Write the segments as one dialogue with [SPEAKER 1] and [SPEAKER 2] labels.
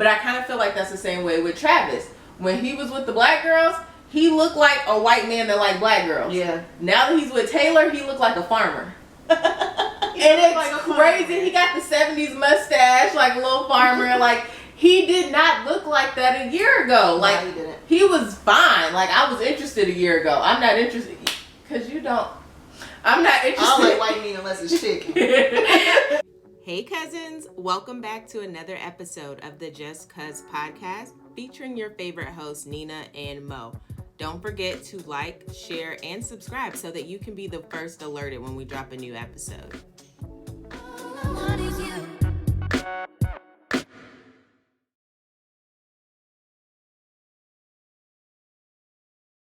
[SPEAKER 1] But I kind of feel like that's the same way with Travis. When he was with the black girls, he looked like a white man that liked black girls.
[SPEAKER 2] Yeah.
[SPEAKER 1] Now that he's with Taylor, he looked like a farmer. And it's like crazy. He got the 70s mustache, like a little farmer. Like, he did not look like that a year ago. Like,
[SPEAKER 2] no, he didn't.
[SPEAKER 1] He was fine. Like, I was interested a year ago. I'm not interested. Because you don't. I'm not interested.
[SPEAKER 2] I don't like white meat unless it's chicken.
[SPEAKER 1] Hey cousins, welcome back to another episode of the JustCuz podcast featuring your favorite hosts Nina and Mo. Don't forget to like, share, and subscribe so that you can be the first alerted when we drop a new episode.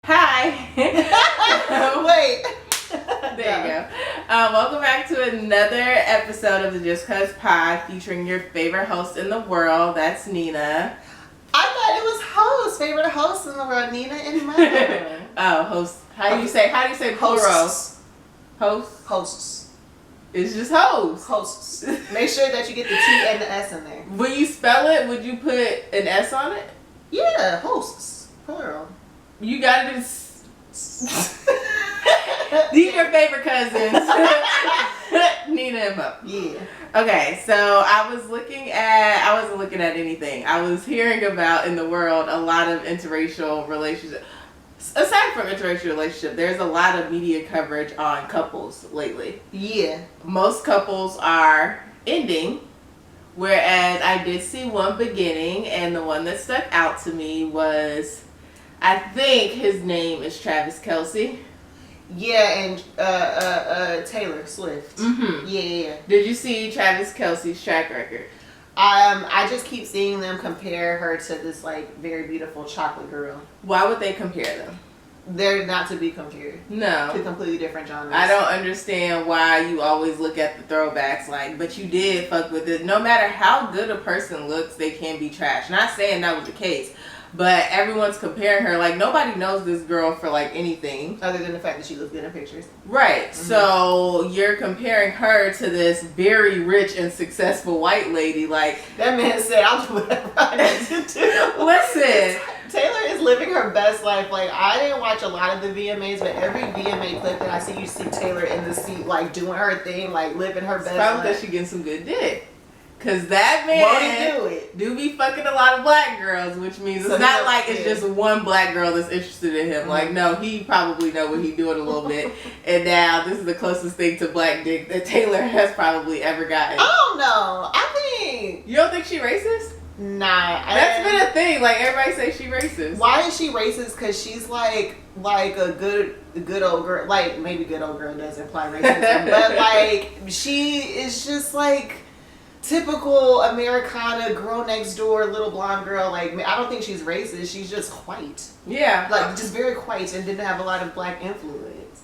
[SPEAKER 1] Hi.
[SPEAKER 2] Wait.
[SPEAKER 1] There you go. Welcome back to another episode of the JustCuz pod featuring your favorite host in the world. That's Nina.
[SPEAKER 2] I thought it was host. Favorite host in the world, Nina and Mo.
[SPEAKER 1] Oh, host. How do you say plural?
[SPEAKER 2] Hosts.
[SPEAKER 1] Host?
[SPEAKER 2] Hosts.
[SPEAKER 1] It's just host.
[SPEAKER 2] Hosts. Make sure that you get the T and the S in there.
[SPEAKER 1] When you spell it, would you put an S on it?
[SPEAKER 2] Yeah, hosts. Plural.
[SPEAKER 1] You gotta do These are your favorite cousins. Nina and Mo.
[SPEAKER 2] Yeah.
[SPEAKER 1] Okay, so I wasn't looking at anything. I was hearing about in the world a lot of interracial relationships. Aside from interracial relationship, there's a lot of media coverage on couples lately.
[SPEAKER 2] Yeah.
[SPEAKER 1] Most couples are ending, whereas I did see one beginning, and the one that stuck out to me was, I think his name is Travis Kelce.
[SPEAKER 2] Yeah, and Taylor Swift.
[SPEAKER 1] Mm-hmm.
[SPEAKER 2] Yeah.
[SPEAKER 1] Did you see Travis Kelce's track record?
[SPEAKER 2] I just keep seeing them compare her to this like very beautiful chocolate girl.
[SPEAKER 1] Why would they compare them?
[SPEAKER 2] They're not to be compared.
[SPEAKER 1] No.
[SPEAKER 2] Two completely different genres.
[SPEAKER 1] I don't understand why you always look at the throwbacks like, but you did fuck with it. No matter how good a person looks, they can be trash. Not saying that was the case, but everyone's comparing her. Like, nobody knows this girl for like anything
[SPEAKER 2] other than the fact that she looks good in pictures.
[SPEAKER 1] Right. Mm-hmm. So you're comparing her to this very rich and successful white lady. Like,
[SPEAKER 2] that man said, I'll do whatever I need to do.
[SPEAKER 1] Listen.
[SPEAKER 2] Taylor is living her best life. Like, I didn't watch a lot of the VMAs, but every VMA clip that I see, you see Taylor in the seat, like, doing her thing, like, living her best life.
[SPEAKER 1] Probably because she getting some good dick. Because that man
[SPEAKER 2] won't he do it?
[SPEAKER 1] Do be fucking a lot of black girls, which means it's not like it's just one black girl that's interested in him. Mm-hmm. Like, no, he probably know what he doing a little bit. And now this is the closest thing to black dick that Taylor has probably ever gotten.
[SPEAKER 2] I don't know. I think...
[SPEAKER 1] You don't think she racist?
[SPEAKER 2] Nah.
[SPEAKER 1] That's been a thing. Like, everybody say she racist.
[SPEAKER 2] Why is she racist? Because she's like a good old girl. Like, maybe good old girl does imply racism. But, like, she is just like typical Americana girl next door, little blonde girl. Like, I don't think she's racist. She's just white.
[SPEAKER 1] Yeah.
[SPEAKER 2] Like, just very white and didn't have a lot of black influence.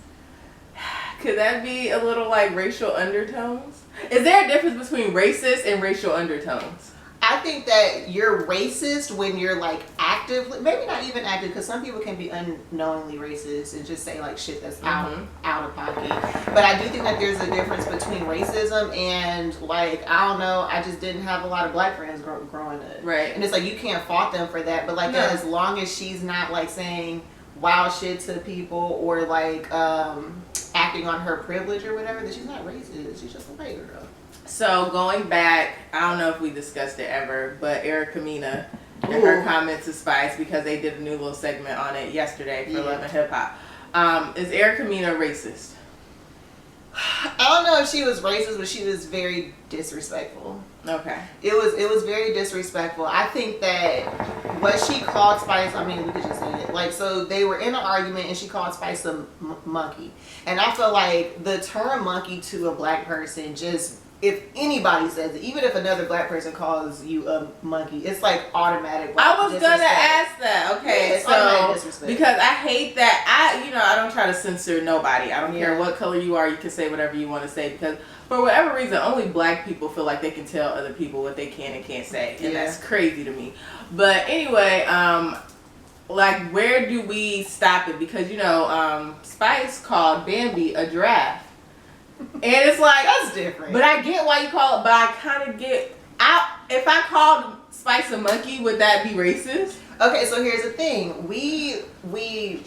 [SPEAKER 1] Could that be a little like racial undertones? Is there a difference between racist and racial undertones?
[SPEAKER 2] I think that you're racist when you're like actively, maybe not even active, because some people can be unknowingly racist and just say like shit that's out of pocket. But I do think that there's a difference between racism and like, I don't know, I just didn't have a lot of black friends growing up.
[SPEAKER 1] Right.
[SPEAKER 2] And it's like, you can't fault them for that. But like, as long as she's not like saying wild shit to people or like acting on her privilege or whatever, then she's not racist. She's just a white girl.
[SPEAKER 1] So going back, I don't know if we discussed it ever, but Erica Mena and her comment to Spice, because they did a new little segment on it yesterday for Love and Hip Hop. Is Erica Mena racist?
[SPEAKER 2] I don't know if she was racist, but she was very disrespectful.
[SPEAKER 1] Okay.
[SPEAKER 2] It was very disrespectful. I think that what she called Spice, I mean, we could just say it. Like, so they were in an argument and she called Spice a monkey. And I feel like the term monkey to a black person just, if anybody says it, even if another black person calls you a monkey, it's like automatic.
[SPEAKER 1] I was gonna ask that. Okay,
[SPEAKER 2] yeah,
[SPEAKER 1] so because I hate that. I don't try to censor nobody. I don't care what color you are. You can say whatever you want to say, because for whatever reason, only black people feel like they can tell other people what they can and can't say, and that's crazy to me. But anyway, like, where do we stop it? Because Spice called Bambi a giraffe. And it's like,
[SPEAKER 2] that's different.
[SPEAKER 1] But I get why you call it, but I kind of get if I called Spice a monkey, would that be racist?
[SPEAKER 2] Okay, so here's the thing. We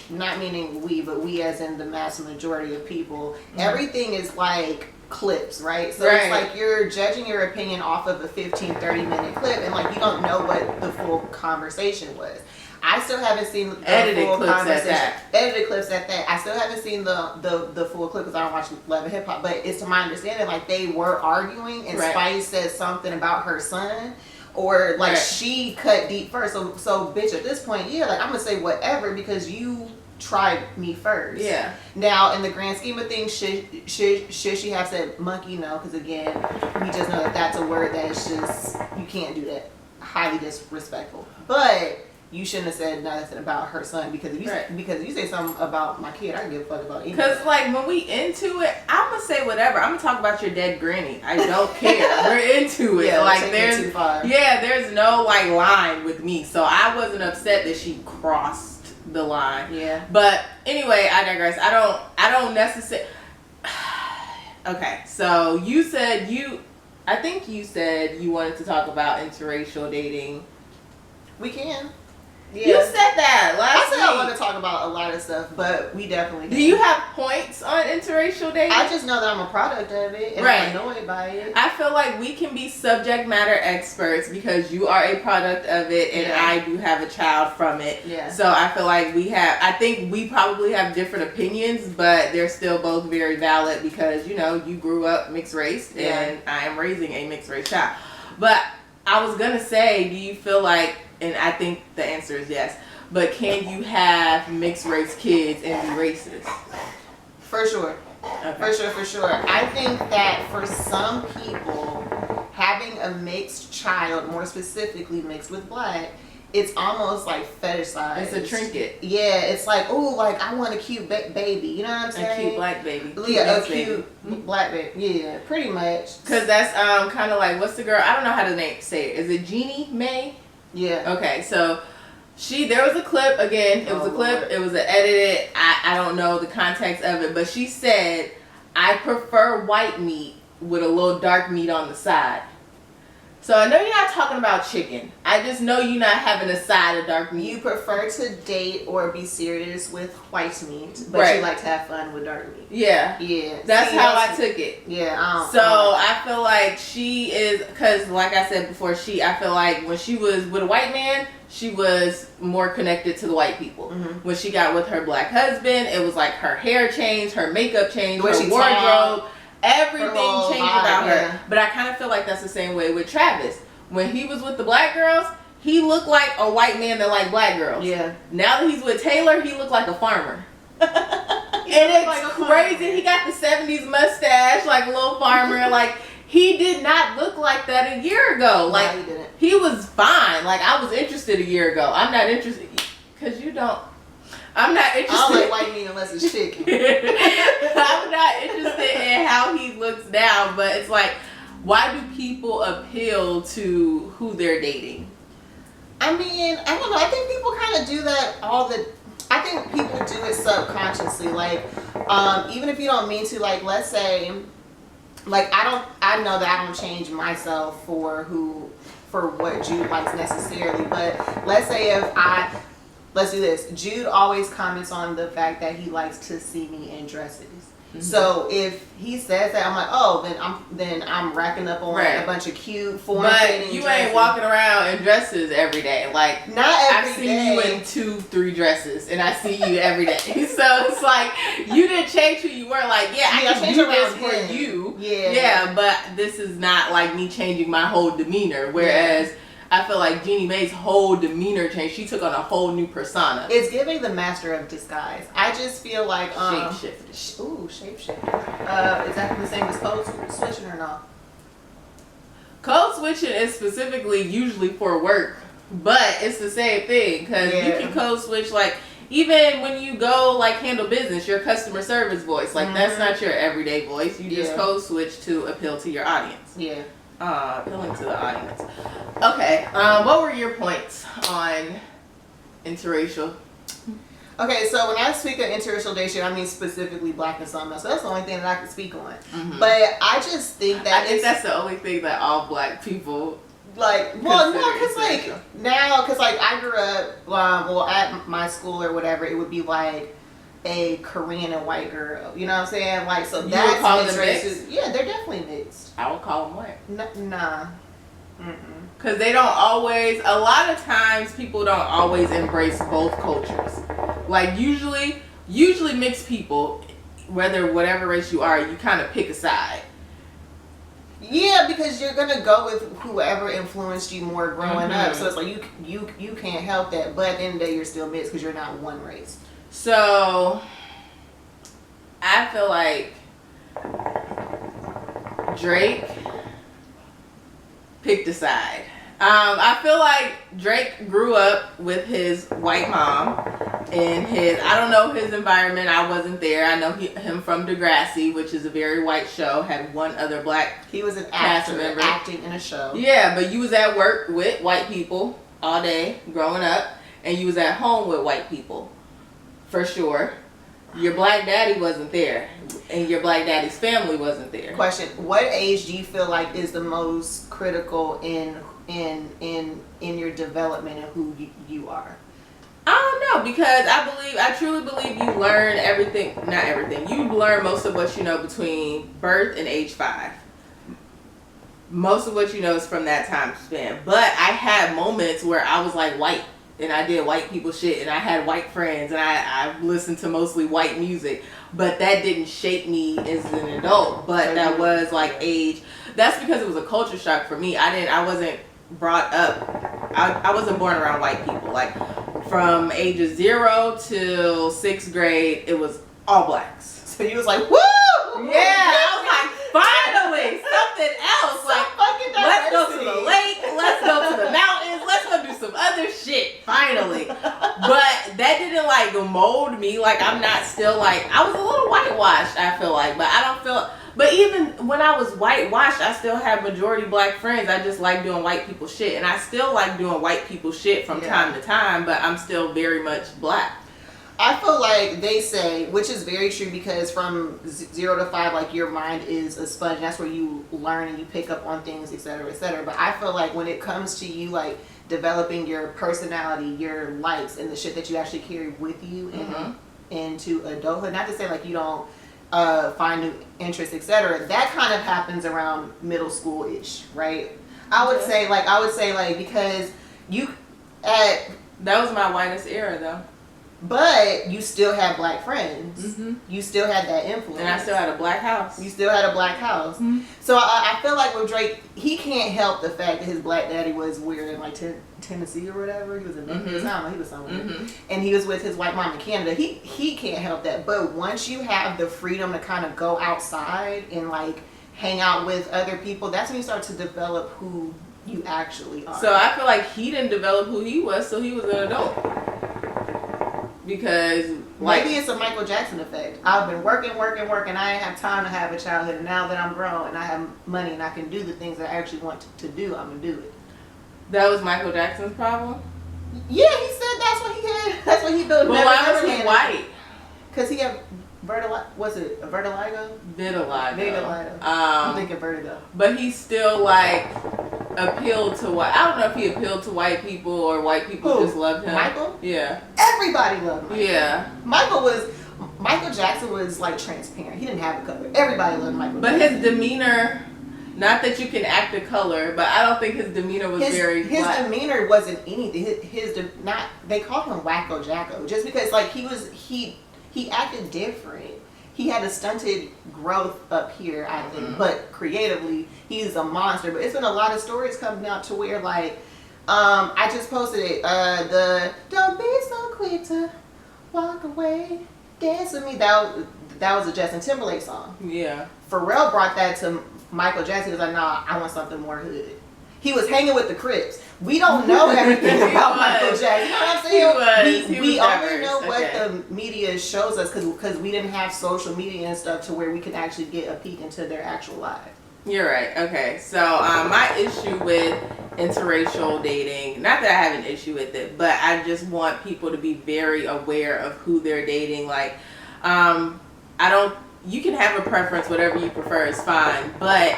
[SPEAKER 2] not meaning we, but we as in the mass majority of people, everything is like clips, right? So it's like you're judging your opinion off of a 15-30 minute clip, and like you don't know what the full conversation was. I still haven't seen the full conversation. Edited clips at that. I still haven't seen the full clip because I don't watch Love and Hip Hop. But it's to my understanding, like they were arguing, and Spice said something about her son, or like she cut deep first. So bitch, at this point, yeah, like I'm gonna say whatever because you tried me first.
[SPEAKER 1] Yeah.
[SPEAKER 2] Now, in the grand scheme of things, should she have said monkey? No, because again, we just know that that's a word that is just you can't do that. Highly disrespectful. But you shouldn't have said nothing about her son because if you say something about my kid, I don't give a fuck about anything.
[SPEAKER 1] Because like when we into it, I'm gonna say whatever. I'm gonna talk about your dead granny. I don't care. We're into it.
[SPEAKER 2] Yeah,
[SPEAKER 1] like there's no like line with me. So I wasn't upset that she crossed the line.
[SPEAKER 2] Yeah.
[SPEAKER 1] But anyway, I digress. I don't necessarily. Okay, so I think you said you wanted to talk about interracial dating.
[SPEAKER 2] We can. Yeah.
[SPEAKER 1] You said that last week.
[SPEAKER 2] I said I want to talk about a lot of stuff, but we definitely can.
[SPEAKER 1] Do you have points on interracial dating?
[SPEAKER 2] I just know that I'm a product of it and I'm annoyed by it.
[SPEAKER 1] I feel like we can be subject matter experts because you are a product of it and I do have a child from it.
[SPEAKER 2] Yeah.
[SPEAKER 1] So I feel like I think we probably have different opinions, but they're still both very valid because, you know, you grew up mixed race and I am raising a mixed race child. But I was going to say, do you feel like, and I think the answer is yes, but can you have mixed race kids and be racist?
[SPEAKER 2] For sure. Okay. For sure. I think that for some people, having a mixed child, more specifically mixed with black, it's almost like fetishized.
[SPEAKER 1] It's a trinket.
[SPEAKER 2] Yeah, it's like, oh, like I want a cute baby. You know what I'm saying?
[SPEAKER 1] A cute black baby.
[SPEAKER 2] Yeah, a cute black baby. Yeah, pretty much.
[SPEAKER 1] Because that's kind of like, what's the girl? I don't know how to say it. Is it Jeannie Mae?
[SPEAKER 2] Yeah.
[SPEAKER 1] Okay, so there was a clip, again, it was a clip, Lord. It was an edited, I don't know the context of it, but she said, I prefer white meat with a little dark meat on the side. So I know you're not talking about chicken. I just know you're not having a side of dark meat.
[SPEAKER 2] You prefer to date or be serious with white meat, but you like to have fun with dark meat.
[SPEAKER 1] Yeah.
[SPEAKER 2] Yeah.
[SPEAKER 1] That's how I took it.
[SPEAKER 2] Yeah.
[SPEAKER 1] I feel like she is, because like I said before, I feel like when she was with a white man, she was more connected to the white people. Mm-hmm. When she got with her black husband, it was like her hair changed, her makeup changed, her wardrobe. Everything changed about her. But I kind of feel like that's the same way with Travis. When he was with the black girls, he looked like a white man that liked black girls.
[SPEAKER 2] Yeah.
[SPEAKER 1] Now that he's with Taylor, he looked like a farmer. And it's like crazy. He got the 70s mustache, like a little farmer. Like, he did not look like that a year ago. Like,
[SPEAKER 2] no, he didn't.
[SPEAKER 1] He was fine. Like, I was interested a year ago. I'm not interested. Because you don't. I'm not interested.
[SPEAKER 2] I don't like white meat unless it's chicken.
[SPEAKER 1] I'm not interested in how he looks now, but it's like, why do people appeal to who they're dating?
[SPEAKER 2] I mean, I don't know. I think people kind of do that I think people do it subconsciously. Like, even if you don't mean to, like, let's say, like, I know that I don't change myself for what Jude likes necessarily, but let's say let's do this. Jude always comments on the fact that he likes to see me in dresses. Mm-hmm. So if he says that, I'm like, oh, then I'm racking up on a bunch of cute form-fitting
[SPEAKER 1] But you
[SPEAKER 2] dresses.
[SPEAKER 1] ain't walking around in dresses every day. Like,
[SPEAKER 2] not every
[SPEAKER 1] I've seen
[SPEAKER 2] day.
[SPEAKER 1] you in 2-3 dresses, and I see you every day. So it's like, you didn't change who you were. Like, I can do this for you. Yeah, but this is not like me changing my whole demeanor. Whereas I feel like Jeannie Mae's whole demeanor changed. She took on a whole new persona.
[SPEAKER 2] It's giving the master of disguise. I just feel like
[SPEAKER 1] shapeshifter.
[SPEAKER 2] Ooh, shapeshifter. Is that the same as code switching or not?
[SPEAKER 1] Code switching is specifically usually for work, but it's the same thing because you can code switch like even when you go like handle business, your customer service voice. Like that's not your everyday voice. You just code switch to appeal to your audience.
[SPEAKER 2] Yeah.
[SPEAKER 1] Appealing to the audience. Okay, what were your points on interracial?
[SPEAKER 2] Okay, so when I speak of interracial dating, I mean specifically black and something else. So that's the only thing that I can speak on.
[SPEAKER 1] Mm-hmm.
[SPEAKER 2] But I just think that
[SPEAKER 1] that's the only thing that all black people
[SPEAKER 2] Like, well, no, because like now, because like I grew up, well, at my school or whatever, it would be like a Korean and white girl. You know what I'm saying? Like, so that's mixed races. Yeah, they're definitely mixed.
[SPEAKER 1] I would call them white.
[SPEAKER 2] Nah.
[SPEAKER 1] Because they don't always, a lot of times people don't always embrace both cultures. Like usually mixed people, whatever race you are, you kind of pick a side.
[SPEAKER 2] Yeah, because you're gonna go with whoever influenced you more growing up. So it's like you can't help that. But at the end of the day, you're still mixed because you're not one race.
[SPEAKER 1] So I feel like Drake picked a side. I feel like Drake grew up with his white mom and I don't know his environment. I wasn't there. I know him from Degrassi, which is a very white show. Had one other black.
[SPEAKER 2] He was an
[SPEAKER 1] cast
[SPEAKER 2] actor
[SPEAKER 1] member
[SPEAKER 2] acting in a show.
[SPEAKER 1] Yeah, but you was at work with white people all day growing up, and you was at home with white people, for sure. Your black daddy wasn't there, and your black daddy's family wasn't there.
[SPEAKER 2] Question: what age do you feel like is the most critical in your development and who you are?
[SPEAKER 1] I don't know, because I truly believe you learn everything, not everything. You learn most of what you know between birth and age 5. Most of what you know is from that time span. But I had moments where I was like white, and I did white people shit, and I had white friends, and I listened to mostly white music. But that didn't shape me as an adult. But that was like age. That's because it was a culture shock for me. I wasn't brought up. I wasn't born around white people. Like from ages 0 till 6th grade, it was all blacks.
[SPEAKER 2] So you was like, woo!
[SPEAKER 1] Yeah, I was like, finally, something else. Like, let's go to the lake, let's go to the mountains, let's go do some other shit, finally. But that didn't like mold me. Like, I'm not still like, I was a little whitewashed, I feel like, but I don't feel, but even when I was whitewashed, I still have majority black friends. I just like doing white people shit, and I still like doing white people shit from time to time, but I'm still very much black.
[SPEAKER 2] I feel like they say, which is very true, because from 0 to 5, like your mind is a sponge. That's where you learn and you pick up on things, etc., etc. But I feel like when it comes to you, like developing your personality, your likes, and the shit that you actually carry with you into adulthood. Not to say like you don't find new interests, etc. That kind of happens around middle school ish, right? I would say like because you that
[SPEAKER 1] was my whitest era though.
[SPEAKER 2] But you still have black friends. You still had that influence.
[SPEAKER 1] And I still had a black house.
[SPEAKER 2] You still had a black house. So I feel like with Drake, he can't help the fact that his black daddy was weird in like Tennessee or whatever. He was in Memphis. I don't know. He was somewhere. And he was with his white mom in Canada. He can't help that. But once you have the freedom to kind of go outside and like hang out with other people, that's when you start to develop who you actually are.
[SPEAKER 1] So I feel like he didn't develop who he was, so he was an adult. Because
[SPEAKER 2] maybe it's a Michael Jackson effect. I've been working. I ain't have time to have a childhood. And now that I'm grown and I have money and I can do the things that I actually want to do, I'm gonna do it.
[SPEAKER 1] That was Michael Jackson's problem?
[SPEAKER 2] Yeah, he said that's what he had. That's what he built.
[SPEAKER 1] But why was he white?
[SPEAKER 2] Because he had was it a vertigo?
[SPEAKER 1] Vitiligo.
[SPEAKER 2] I'm thinking vertigo.
[SPEAKER 1] But he still like appealed to white. I don't know if he appealed to white people or white people just loved him.
[SPEAKER 2] Michael?
[SPEAKER 1] Yeah.
[SPEAKER 2] Everybody loved Michael.
[SPEAKER 1] Yeah.
[SPEAKER 2] Michael Jackson was like transparent. He didn't have a color. Everybody loved Michael Jackson.
[SPEAKER 1] But his demeanor, not that you can act a color, but I don't think his demeanor was very
[SPEAKER 2] his
[SPEAKER 1] black.
[SPEAKER 2] demeanor wasn't anything. They called him Wacko Jacko just because like he acted different. He had a stunted growth up here, I think, but creatively, he's a monster. But it's been a lot of stories coming out to where, like, I just posted it, the "Don't be so quick to walk away, dance with me." That was a Justin Timberlake song.
[SPEAKER 1] Yeah. Pharrell
[SPEAKER 2] brought that to Michael Jackson. He was like, "Nah, I want something more hood." He was hanging with the Crips. We don't know everything about Michael Jackson. You know what I'm saying? We only know what the media shows us because we didn't have social media and stuff to where we could actually get a peek into their actual lives.
[SPEAKER 1] You're right. Okay. So my issue with interracial dating, not that I have an issue with it, but I just want people to be very aware of who they're dating. Like, I don't you can have a preference, whatever you prefer is fine, but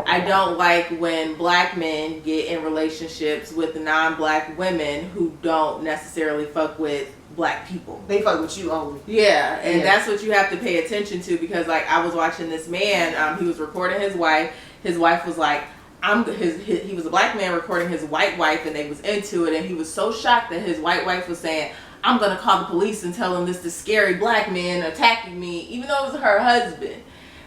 [SPEAKER 1] I don't like when black men get in relationships with non-black women who don't necessarily fuck with black people.
[SPEAKER 2] They fuck with you only.
[SPEAKER 1] Yeah, and that's what you have to pay attention to, because like I was watching this man, he was recording his wife. His wife was like, he was a black man recording his white wife, and they was into it, and he was so shocked that his white wife was saying, I'm gonna call the police and tell them this scary black man attacking me, even though it was her husband.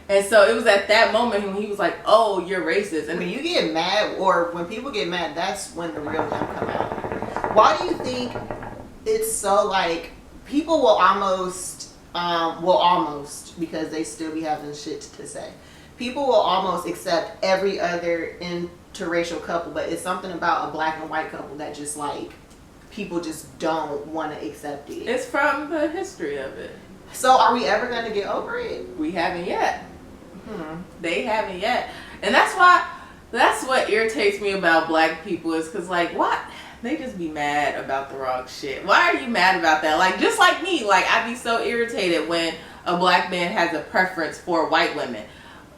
[SPEAKER 1] And so it was at that moment when he was like, oh, you're racist. And
[SPEAKER 2] when you get mad, or when people get mad, that's when the real them come out. Why do you think it's so like people will almost because they still be having shit to say, people will almost accept every other interracial couple, but it's something about a black and white couple that just like people just don't want to accept it.
[SPEAKER 1] It's from the history of it.
[SPEAKER 2] So are we ever going to get over it?
[SPEAKER 1] We haven't yet. They haven't yet. And that's what irritates me about black people, is because like, what? They just be mad about the wrong shit. Why are you mad about that? Like, just like me, like I'd be so irritated when a black man has a preference for white women.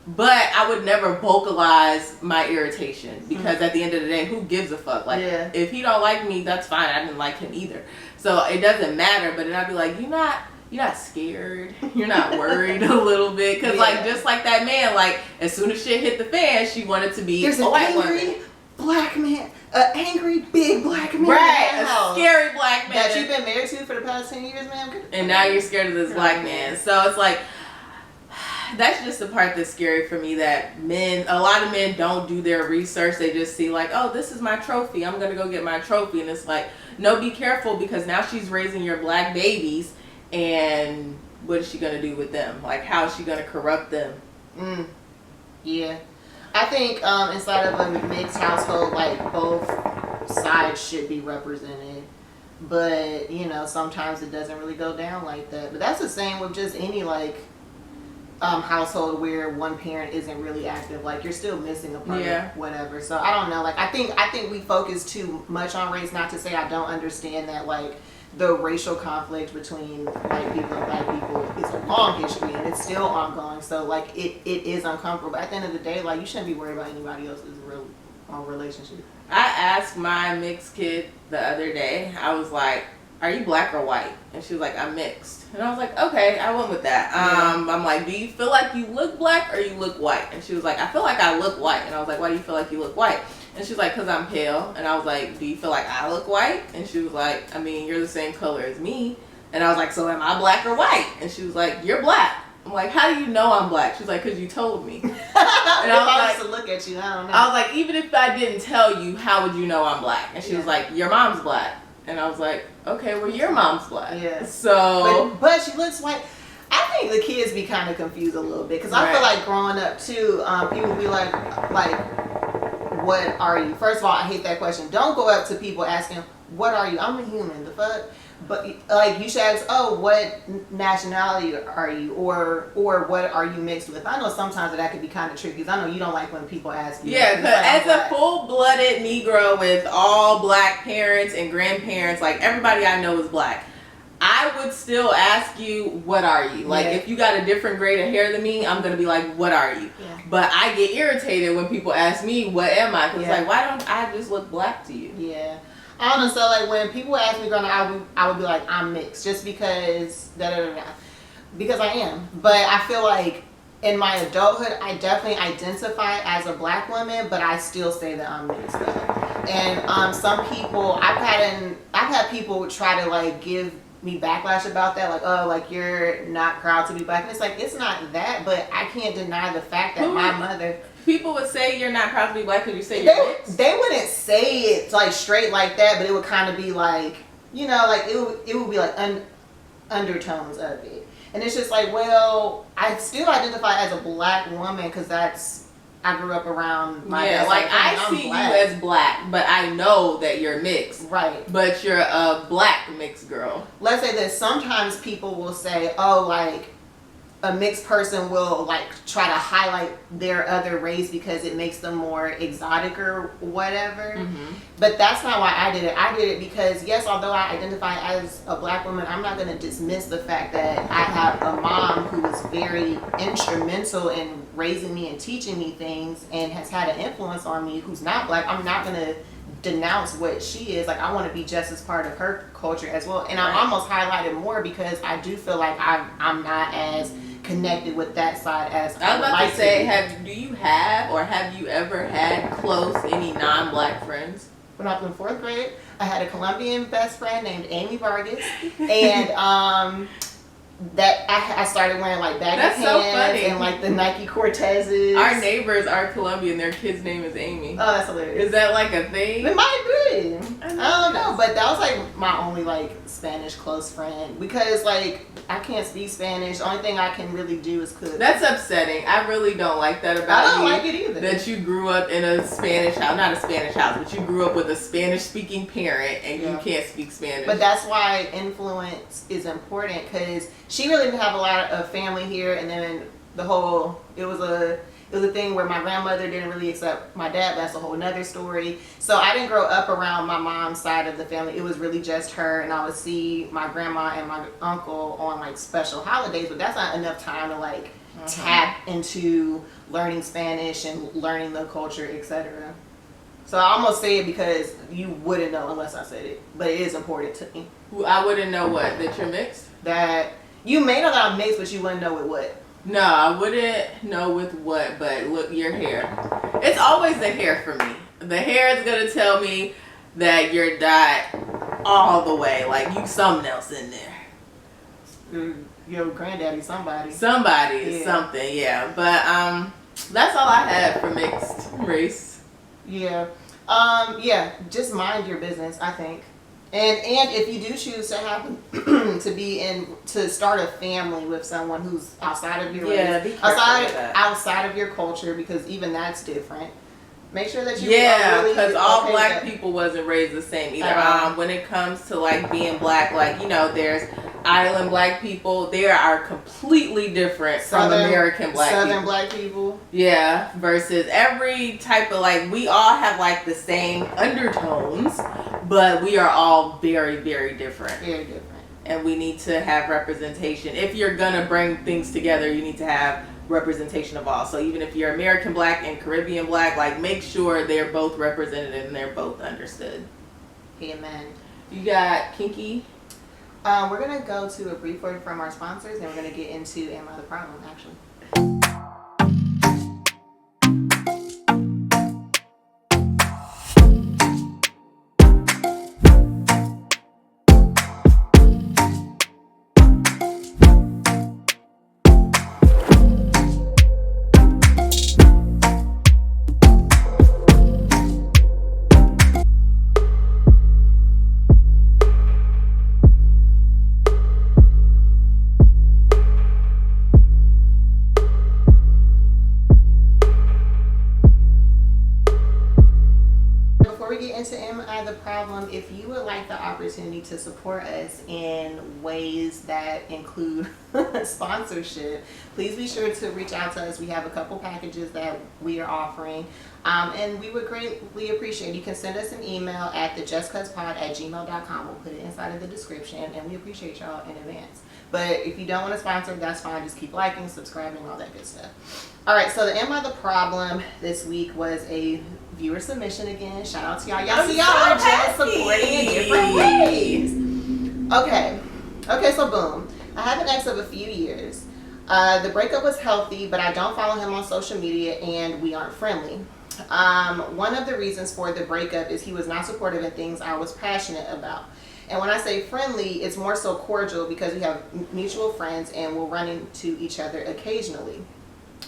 [SPEAKER 1] But I would never vocalize my irritation, because at the end of the day, who gives a fuck? Like, if he don't like me, that's fine. I didn't like him either. So it doesn't matter. But then I'd be like, you're not scared. You're not worried a little bit. Because like, just like that man, like as soon as shit hit the fan, she wanted to be
[SPEAKER 2] There's
[SPEAKER 1] a white
[SPEAKER 2] angry black man, an angry big black man.
[SPEAKER 1] Right, a scary black man.
[SPEAKER 2] That you've been married to for the past 10 years, man.
[SPEAKER 1] And now you're scared of this black man. So it's like, that's just the part that's scary for me, that a lot of men don't do their research. They just see like, oh, this is my trophy, I'm gonna go get my trophy. And it's like, no, be careful, because now she's raising your black babies, and what is she gonna do with them? Like, how is she gonna corrupt them?
[SPEAKER 2] Yeah, I think inside of a mixed household, like both sides should be represented, but you know, sometimes it doesn't really go down like that. But that's the same with just any like household where one parent isn't really active. Like, you're still missing a part of whatever. So I don't know, like I think we focus too much on race. Not to say I don't understand that like the racial conflict between white people and black people is a long history, and it's still ongoing. So like it is uncomfortable, but at the end of the day, like you shouldn't be worried about anybody else's real relationship. I
[SPEAKER 1] asked my mixed kid the other day, I was like, are you black or white? And she was like, I'm mixed. And I was like, okay, I went with that. I'm like, do you feel like you look black or you look white? And she was like, I feel like I look white. And I was like, why do you feel like you look white? And she was like, because I'm pale. And I was like, do you feel like I look white? And she was like, I mean, you're the same color as me. And I was like, so am I black or white? And she was like, you're black. I'm like, how do you know I'm black? She was like, because you told me. And
[SPEAKER 2] I was like, to look at you, I don't know.
[SPEAKER 1] I was like, even if I didn't tell you, how would you know I'm black? And she was like, your mom's black. And I was like, okay, well, your mom's black. Yeah. So.
[SPEAKER 2] But she looks white. I think the kids be kind of confused a little bit, because I feel like growing up too, people be like, what are you? First of all, I hate that question. Don't go up to people asking, what are you? I'm a human. The fuck? But like, you should ask, oh, what nationality are you, or what are you mixed with? I know sometimes that could be kind of tricky, because I know you don't like when people ask you.
[SPEAKER 1] Yeah, because as a full-blooded Negro with all black parents and grandparents, like everybody I know is black, I would still ask you, what are you? Like, if you got a different grade of hair than me, I'm gonna be like, what are you? But I get irritated when people ask me, what am I? Because like, why don't I just look black to you?
[SPEAKER 2] Yeah. I don't know, so like when people ask me growing up, I would be like, I'm mixed, just because because I am. But I feel like in my adulthood, I definitely identify as a black woman, but I still say that I'm mixed up. And some people, I've had people try to like give me backlash about that, like, oh, like you're not proud to be black. And it's like, it's not that, but I can't deny the fact that my mother.
[SPEAKER 1] People would say you're not proud to be black because you say you're mixed.
[SPEAKER 2] They wouldn't say it like straight like that, but it would kind of be like, you know, like it would be like undertones of it. And it's just like, well, I still identify as a black woman, because I grew up around my best
[SPEAKER 1] like I see you as black, but I know that you're mixed.
[SPEAKER 2] Right.
[SPEAKER 1] But you're a black mixed girl.
[SPEAKER 2] Let's say that sometimes people will say, oh, like, a mixed person will like try to highlight their other race because it makes them more exotic or whatever. But that's not why I did it. I did it because yes, although I identify as a black woman, I'm not going to dismiss the fact that I have a mom who was very instrumental in raising me and teaching me things and has had an influence on me who's not black. I'm not going to denounce what she is. Like, I want to be just as part of her culture as well. And I almost highlighted more because I do feel like I'm not as connected with that side as
[SPEAKER 1] I was about to say, do you have or have you ever had close any non-black friends?
[SPEAKER 2] When I was in 4th grade, I had a Colombian best friend named Amy Vargas, and that I started wearing like baggy pants and like the Nike Cortezes.
[SPEAKER 1] Our neighbors are Colombian. Their kid's name is Amy.
[SPEAKER 2] Oh, that's hilarious.
[SPEAKER 1] Is that like a thing?
[SPEAKER 2] It might be. I don't know, but that was like my only like Spanish close friend because like I can't speak Spanish. The only thing I can really do is cook.
[SPEAKER 1] That's upsetting. I really don't like that about you.
[SPEAKER 2] I don't like it either.
[SPEAKER 1] That you grew up in a Spanish house, not a Spanish house, but you grew up with a Spanish speaking parent and you can't speak Spanish.
[SPEAKER 2] But that's why influence is important because she really didn't have a lot of family here, and then it was a thing where my grandmother didn't really accept my dad. That's a whole nother story. So I didn't grow up around my mom's side of the family. It was really just her, and I would see my grandma and my uncle on like special holidays, but that's not enough time to like tap into learning Spanish and learning the culture, etc. So I almost say it because you wouldn't know unless I said it, but it is important to me.
[SPEAKER 1] I wouldn't know what? That you're mixed?
[SPEAKER 2] That you may know that I'm mixed, but you wouldn't know with what.
[SPEAKER 1] No, I wouldn't know with what, but look, your hair. It's always the hair for me. The hair is going to tell me that you're dyed all the way. Like, you something else in there.
[SPEAKER 2] Your granddaddy, somebody.
[SPEAKER 1] Somebody, something, yeah. But that's all I had for mixed race.
[SPEAKER 2] Yeah. Just mind your business, I think. And if you do choose to have to start a family with someone who's outside of your race, outside of your culture, because even that's different. Make sure that you
[SPEAKER 1] because all black people wasn't raised the same either. When it comes to like being black, like there's island black people. They are completely different from American black people.
[SPEAKER 2] Southern black people.
[SPEAKER 1] Yeah, versus every type of like we all have like the same undertones, but we are all very, very different.
[SPEAKER 2] Very different.
[SPEAKER 1] And we need to have representation. If you're gonna bring things together, you need to have representation of all. So even if you're American black and Caribbean black, like make sure they're both represented and they're both understood.
[SPEAKER 2] Amen.
[SPEAKER 1] You got Kinky?
[SPEAKER 2] We're gonna go to a brief word from our sponsors, and we're gonna get into Am I the Problem, actually. If you would like the opportunity to support us in ways that include sponsorship, please be sure to reach out to us. We have a couple packages that we are offering, and we would greatly appreciate it. You can send us an email at thejustcuzpod@gmail.com. We'll put it inside of the description, and we appreciate y'all in advance. But if you don't want to sponsor, that's fine. Just keep liking, subscribing, all that good stuff. All right, so the Am I the Problem this week was a viewer submission again. Shout out to y'all. Y'all see y'all are just supporting in different ways. Okay, so boom. I have an ex of a few years. The breakup was healthy, but I don't follow him on social media and we aren't friendly. One of the reasons for the breakup is he was not supportive in things I was passionate about. And when I say friendly, it's more so cordial because we have mutual friends and we'll run into each other occasionally.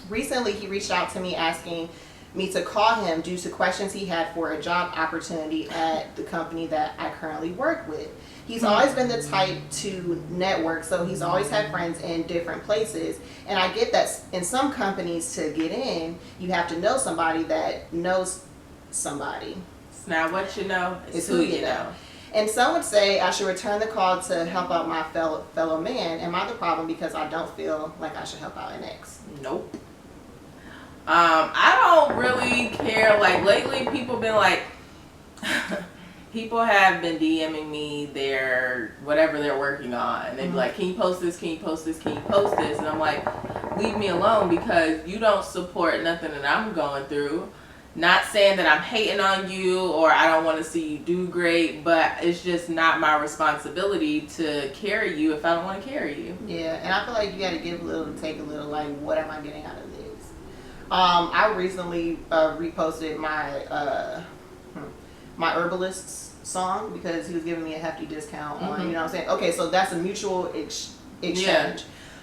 [SPEAKER 2] Recently, he reached out to me asking me to call him due to questions he had for a job opportunity at the company that I currently work with. He's always been the type to network, so he's always had friends in different places. And I get that in some companies to get in, you have to know somebody that knows somebody.
[SPEAKER 1] It's not what you know, it's who you know.
[SPEAKER 2] And some would say I should return the call to help out my fellow man. Am I the problem because I don't feel like I should help out an ex?
[SPEAKER 1] Nope. I don't really care. Like lately, people been like, people have been DMing me their whatever they're working on, and they'd be like, "Can you post this? Can you post this? Can you post this?" And I'm like, "Leave me alone because you don't support nothing that I'm going through." Not saying that I'm hating on you or I don't want to see you do great, but it's just not my responsibility to carry you if I don't want to carry you.
[SPEAKER 2] Yeah, and I feel like you got to give a little and take a little. Like, what am I getting out of this? I recently reposted my my herbalist's song because he was giving me a hefty discount on, you know what I'm saying? Okay, so that's a mutual exchange.
[SPEAKER 1] Yeah.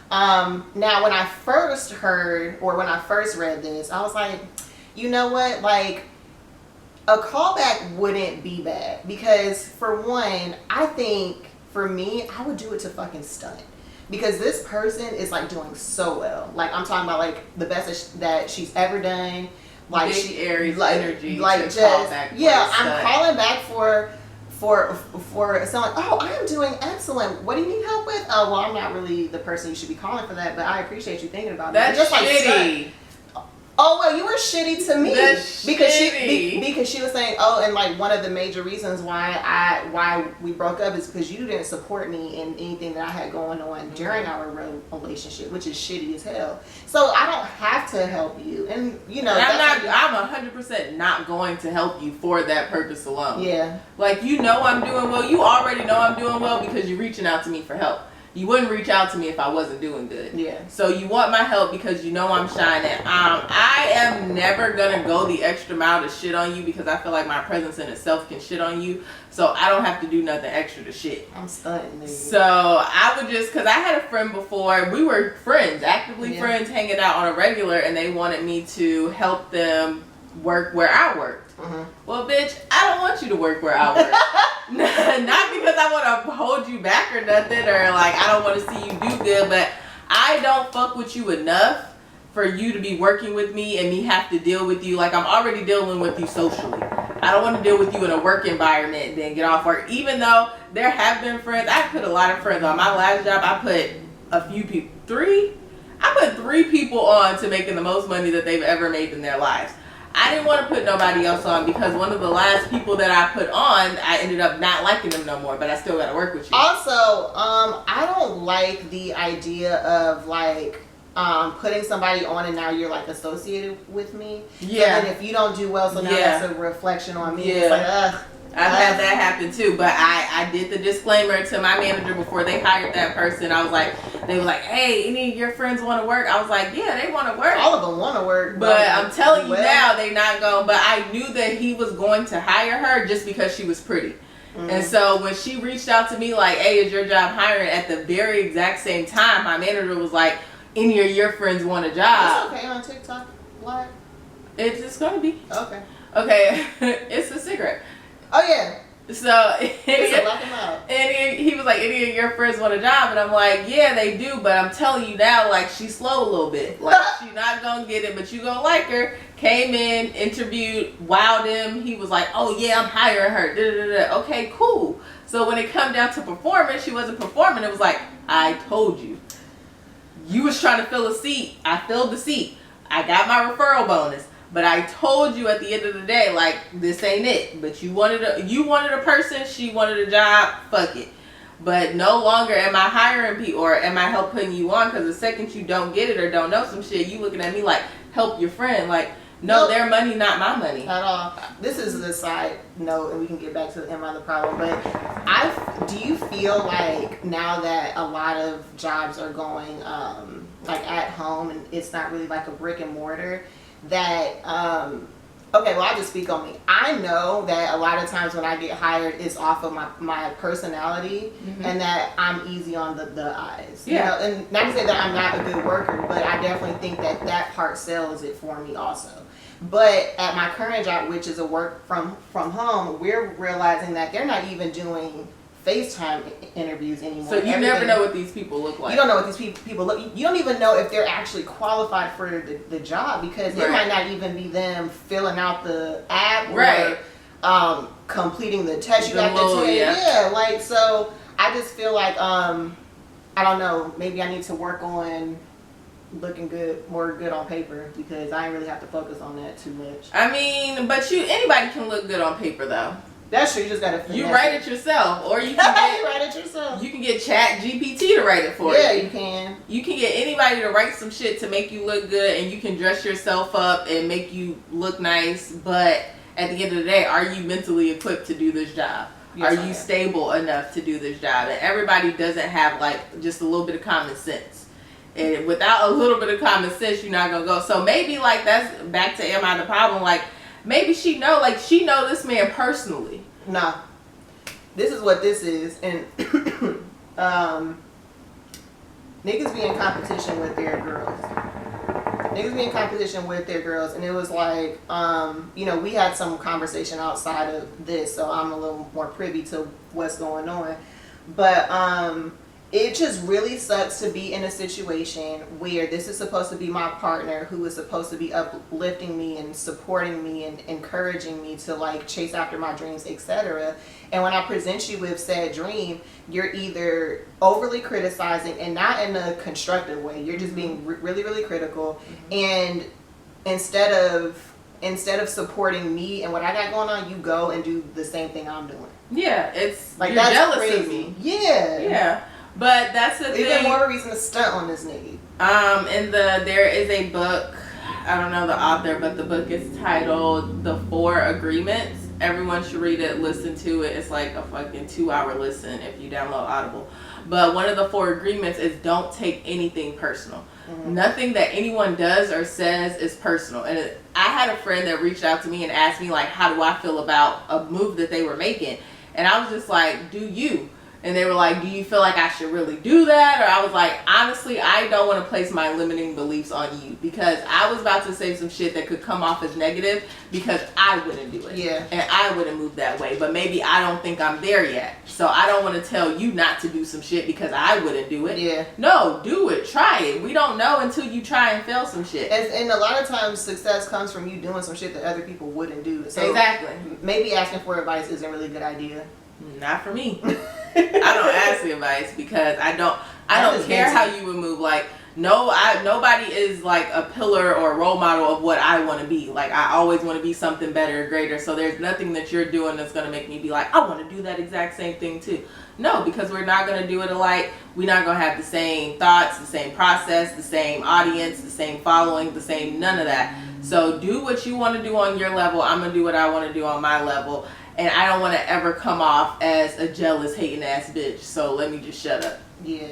[SPEAKER 2] Now, when I first heard or when I first read this, I was like, you know what? Like, a callback wouldn't be bad because, for one, I think for me, I would do it to fucking stunt. Because this person is like doing so well. Like, I'm talking about like the best that she's ever done. Like,
[SPEAKER 1] big Aries
[SPEAKER 2] like,
[SPEAKER 1] energy.
[SPEAKER 2] Like,
[SPEAKER 1] to
[SPEAKER 2] just
[SPEAKER 1] call back
[SPEAKER 2] yeah, I'm calling back for someone. Oh, I am doing excellent. What do you need help with? Oh, well, I'm not really the person you should be calling for that, but I appreciate you thinking about me.
[SPEAKER 1] That's
[SPEAKER 2] just
[SPEAKER 1] shitty.
[SPEAKER 2] Like, oh, well, you were shitty to me.
[SPEAKER 1] That's
[SPEAKER 2] because
[SPEAKER 1] shitty.
[SPEAKER 2] because she was saying, oh, and like one of the major reasons why we broke up is because you didn't support me in anything that I had going on during our relationship, which is shitty as hell. So I don't have to help you, and you know,
[SPEAKER 1] and I'm 100% not going to help you for that purpose alone.
[SPEAKER 2] Yeah,
[SPEAKER 1] like, you know I'm doing well. You already know I'm doing well because you're reaching out to me for help. You wouldn't reach out to me if I wasn't doing good.
[SPEAKER 2] Yeah.
[SPEAKER 1] So you want my help because you know I'm shining. I am never gonna go the extra mile to shit on you because I feel like my presence in itself can shit on you. So I don't have to do nothing extra to shit.
[SPEAKER 2] I'm stunting, baby.
[SPEAKER 1] So I would just, cause I had a friend before, we were friends, actively friends, hanging out on a regular, and they wanted me to help them work where I worked. Well, bitch, I don't want you to work where I work. Not because I want to hold you back or nothing, or like I don't want to see you do good, but I don't fuck with you enough for you to be working with me and me have to deal with you. Like, I'm already dealing with you socially. I don't want to deal with you in a work environment and then get off work. Even though there have been friends, I put a lot of friends on. My last job, I put a few people, I put 3 people on to making the most money that they've ever made in their lives. I didn't want to put nobody else on because one of the last people that I put on, I ended up not liking them no more, but I still got to work with you.
[SPEAKER 2] Also, I don't like the idea of like putting somebody on and now you're like associated with me.
[SPEAKER 1] Yeah.
[SPEAKER 2] And if you don't do well, so now that's a reflection on me.
[SPEAKER 1] Yeah.
[SPEAKER 2] It's like, ugh.
[SPEAKER 1] I've had that happen too, but I did the disclaimer to my manager before they hired that person. I was like, they were like, hey, any of your friends want to work? I was like, yeah, they want to work.
[SPEAKER 2] All of them want to work.
[SPEAKER 1] But I'm telling you now, they not going. But I knew that he was going to hire her just because she was pretty. And so when she reached out to me like, hey, is your job hiring? At the very exact same time, my manager was like, any of your friends want a job?
[SPEAKER 2] It's okay on TikTok Live?
[SPEAKER 1] It's going to be.
[SPEAKER 2] Okay.
[SPEAKER 1] Okay. It's a cigarette.
[SPEAKER 2] Oh, yeah.
[SPEAKER 1] So
[SPEAKER 2] and
[SPEAKER 1] he was like, any of your friends want a job? And I'm like, yeah, they do, but I'm telling you now, like, she's slow a little bit. Like, she's not gonna get it, but you gonna like her. Came in, interviewed, wowed him. He was like, oh yeah, I'm hiring her. Da-da-da-da. Okay, cool. So when it come down to performance, she wasn't performing. It was like, I told you. You was trying to fill a seat. I filled the seat. I got my referral bonus. But I told you at the end of the day, like, this ain't it. But you wanted a person, she wanted a job, fuck it. But no longer am I hiring people or am I helping you on, because the second you don't get it or don't know some shit, you looking at me like, help your friend. Like, no, their money, not my money.
[SPEAKER 2] At all. This is the side note, and we can get back to the am I the problem. But do you feel like now that a lot of jobs are going like at home and it's not really like a brick and mortar, that okay, well, I'll just speak on me. I know that a lot of times when I get hired, it's off of my personality, and that I'm easy on the eyes.
[SPEAKER 1] Yeah.
[SPEAKER 2] You know, and not to say that I'm not a good worker, but I definitely think that part sells it for me also. But at my current job, which is a work from home, we're realizing that they're not even doing FaceTime interviews anymore.
[SPEAKER 1] So you never know what these people look like.
[SPEAKER 2] You don't know what these people look. You don't even know if they're actually qualified for the job, because it might not even be them filling out the app completing the test you
[SPEAKER 1] The
[SPEAKER 2] got to
[SPEAKER 1] little,
[SPEAKER 2] take.
[SPEAKER 1] yeah.
[SPEAKER 2] Yeah, like, so I just feel like, I don't know, maybe I need to work on looking more good on paper, because I ain't really have to focus on that too much.
[SPEAKER 1] I mean, but anybody can look good on paper though.
[SPEAKER 2] That's true. You just gotta.
[SPEAKER 1] You write it yourself, or you can
[SPEAKER 2] you write it yourself.
[SPEAKER 1] You can get Chat GPT to write it for you.
[SPEAKER 2] Yeah, you can.
[SPEAKER 1] You can get anybody to write some shit to make you look good, and you can dress yourself up and make you look nice. But at the end of the day, are you mentally equipped to do this job?
[SPEAKER 2] Yes,
[SPEAKER 1] are you stable enough to do this job? And everybody doesn't have like just a little bit of common sense. And without a little bit of common sense, you're not gonna go. So maybe like that's back to am I the problem? Like maybe she know this man personally.
[SPEAKER 2] Nah, this is what this is, and niggas be in competition with their girls. And it was like, we had some conversation outside of this, so I'm a little more privy to what's going on, but it just really sucks to be in a situation where this is supposed to be my partner who is supposed to be uplifting me and supporting me and encouraging me to like chase after my dreams, etc. And when I present you with said dream, you're either overly criticizing and not in a constructive way. You're just being really, really critical. And instead of supporting me and what I got going on, you go and do the same thing I'm doing.
[SPEAKER 1] Yeah, it's
[SPEAKER 2] like
[SPEAKER 1] you're
[SPEAKER 2] that's
[SPEAKER 1] jealous
[SPEAKER 2] crazy.
[SPEAKER 1] of me.
[SPEAKER 2] Yeah.
[SPEAKER 1] But that's the thing.
[SPEAKER 2] Even more reason to stunt on this nigga.
[SPEAKER 1] There is a book, I don't know the author, but the book is titled The 4 Agreements. Everyone should read it, listen to it. It's like a fucking 2-hour listen if you download Audible. But one of the 4 agreements is don't take anything personal. Mm-hmm. Nothing that anyone does or says is personal. And I had a friend that reached out to me and asked me like, how do I feel about a move that they were making? And I was just like, do you? And they were like, do you feel like I should really do that? Or I was like, honestly, I don't want to place my limiting beliefs on you, because I was about to say some shit that could come off as negative because I wouldn't do it.
[SPEAKER 2] Yeah.
[SPEAKER 1] And I wouldn't move that way. But maybe I don't think I'm there yet. So I don't want to tell you not to do some shit because I wouldn't do it.
[SPEAKER 2] Yeah.
[SPEAKER 1] No, do it. Try it. We don't know until you try and fail some shit.
[SPEAKER 2] And a lot of times success comes from you doing some shit that other people wouldn't do. So
[SPEAKER 1] exactly.
[SPEAKER 2] Maybe asking for advice isn't really a good idea.
[SPEAKER 1] Not for me. I don't ask the advice because I don't care how you would move. Like nobody is like a pillar or a role model of what I want to be. Like I always want to be something better or greater. So there's nothing that you're doing that's gonna make me be like, I want to do that exact same thing too. No, because we're not gonna do it alike. We're not gonna have the same thoughts, the same process, the same audience, the same following, the same none of that. So do what you want to do on your level. I'm gonna do what I want to do on my level. And I don't want to ever come off as a jealous, hating ass bitch. So let me just shut up.
[SPEAKER 2] Yeah.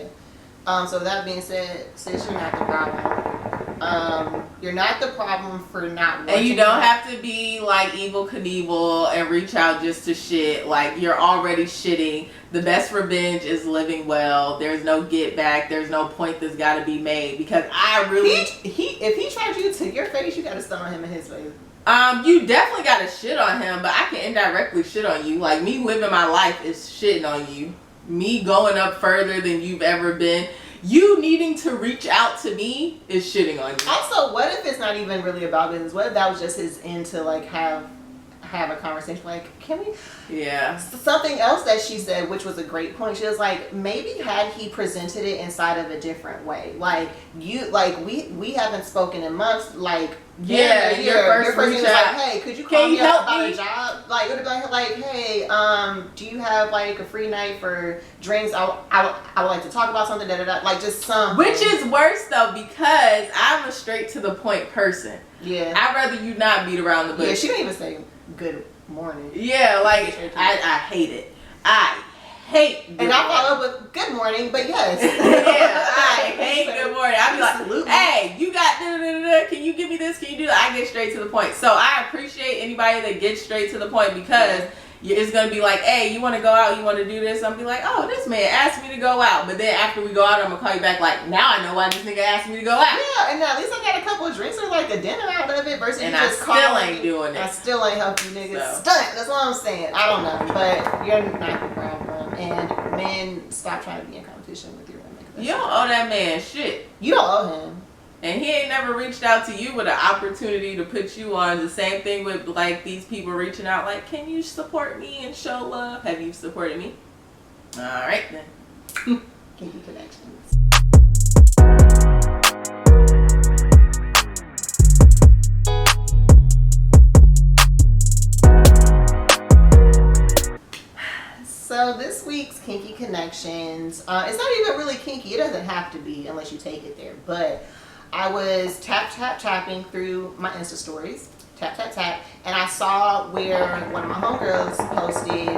[SPEAKER 2] So that being said, sis, you're not the problem. You're not the problem for not watching.
[SPEAKER 1] And you don't have to be like Evil Knievel and reach out just to shit. Like you're already shitting. The best revenge is living well. There's no get back. There's no point that's got to be made, because I really
[SPEAKER 2] if he tried you to your face, you got to stun on him in his face.
[SPEAKER 1] You definitely got to shit on him, but I can indirectly shit on you. Like me living my life is shitting on you. Me going up further than you've ever been. You needing to reach out to me is shitting on you.
[SPEAKER 2] Also, what if it's not even really about business? What if that was just his end to like have a conversation? Like, can we?
[SPEAKER 1] Yeah.
[SPEAKER 2] Something else that she said, which was a great point. She was like, maybe had he presented it inside of a different way. Like we haven't spoken in months. Like.
[SPEAKER 1] Yeah, your first
[SPEAKER 2] was like, hey, could you call me up about a job? Like, it would be like, hey, do you have like a free night for drinks? I would like to talk about something. Like just something.
[SPEAKER 1] Which is worse though, because I'm a straight to the point person.
[SPEAKER 2] Yeah.
[SPEAKER 1] I'd rather you not beat around the bush.
[SPEAKER 2] Yeah, she didn't even say good morning.
[SPEAKER 1] Yeah, like I hate it. I hate
[SPEAKER 2] and I follow up with good morning, but yes.
[SPEAKER 1] Yeah, I hate good morning. I'd be like, hey, you got da-da-da-da, can you give me this? Can you do that? I get straight to the point. So I appreciate anybody that gets straight to the point, because it's going to be like, hey, you want to go out? You want to do this? I'm be like, oh, this man asked me to go out. But then after we go out, I'm going to call you back like, now I know why this nigga asked me to go out.
[SPEAKER 2] Yeah, and at least I got a couple of drinks or like a dinner out of it versus
[SPEAKER 1] and
[SPEAKER 2] you just
[SPEAKER 1] still ain't doing it.
[SPEAKER 2] I still ain't helping you niggas stunt. That's what I'm saying. I don't know, but you're not the problem. And men, stop trying to be in competition with your women.
[SPEAKER 1] You don't owe that man shit.
[SPEAKER 2] You don't owe him.
[SPEAKER 1] And he ain't never reached out to you with an opportunity to put you on. The same thing with like these people reaching out like, can you support me and show love? Have you supported me? All right then.
[SPEAKER 2] Kinky Konnections. So this week's Kinky Konnections, it's not even really kinky. It doesn't have to be unless you take it there. But I was tapping through my Insta stories, tap, and I saw where one of my homegirls posted,